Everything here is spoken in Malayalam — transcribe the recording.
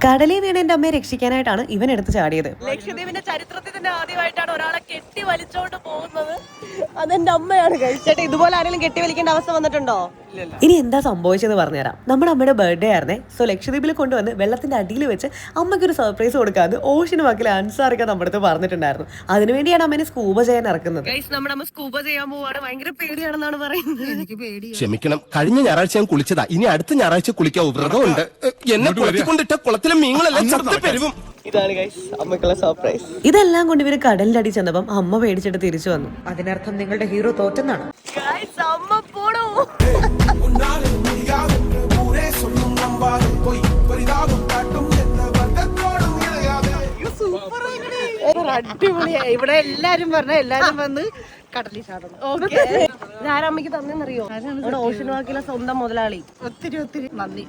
കടലിൽ വീണ് എന്റെ അമ്മയെ രക്ഷിക്കാനായിട്ടാണ് ഇവൻ എടുത്ത് ചാടിയത്. ലക്ഷദ്വീപിന്റെ ചരിത്രത്തിൽ തന്നെ ആദ്യമായിട്ടാണ് ഒരാളെ കെട്ടി വലിച്ചോണ്ട് പോകുന്നത്. അതെന്റെ അമ്മയാണ് കഴിച്ചേട്ടെ. ഇതുപോലെ ആരെങ്കിലും കെട്ടി വലിക്കേണ്ട അവസ്ഥ വന്നിട്ടുണ്ടോ? ഇനി എന്താ സംഭവിച്ചത് പറഞ്ഞുതരാം. നമ്മുടെ അമ്മയുടെ ബർത്ത്ഡേ ആയിരുന്നേ. സോ ലക്ഷദ്വീപിൽ കൊണ്ടുവന്ന് വെള്ളത്തിന്റെ അടിയിൽ വെച്ച് അമ്മയ്ക്കൊരു സർപ്രൈസ് കൊടുക്കാതെ ഓഷ്യന് വാക്കിൽ അൻസാറൊക്കെ നമ്മുടെ അടുത്ത് പറഞ്ഞിട്ടുണ്ടായിരുന്നു. അതിനുവേണ്ടിയാണ് അമ്മേനെ സ്കൂബ ചെയ്യാൻ ഇറക്കുന്നത്. നമ്മുടെ അമ്മ സ്കൂബ ചെയ്യാൻ പോവാണ്. ഭയങ്കര പേടിയാണെന്നാണ് പറയുന്നത്. എനിക്ക് പേടി. ക്ഷമിക്കണം, കഴിഞ്ഞ ഞായറാഴ്ച ഞാൻ കുളിച്ചതാ. ഇനി അടുത്ത ഞായറാഴ്ച കുളിക്കാവൂ. വ്രതമുണ്ട്. എന്നെ കുളിക്കൊണ്ടിട്ട കുളത്തിലെ മീനുകളെല്ലാം പെരുവും. ഇതാണ് ഗൈസ് അമ്മക്കുള്ള സർപ്രൈസ്. ഇതെല്ലാം കൊണ്ട് ഇവര് കടലിന്റെ അടി ചെന്നപ്പം അമ്മ പേടിച്ചിട്ട് തിരിച്ചു വന്നു. അതിനർത്ഥം നിങ്ങളുടെ ഹീറോ തോറ്റെന്നാണ്. അമ്മ പോടോ. അടിപൊളിയായി. ഇവിടെ എല്ലാരും പറഞ്ഞ എല്ലാരും വന്ന് കടലിൽ ചാടണം. ഇതാരമ്മയ്ക്ക് തന്നെന്നറിയോ? ഇവിടെ ഓഷ്യൻ വാക്കിലെ സ്വന്തം മുതലാളി. ഒത്തിരി ഒത്തിരി നന്ദി.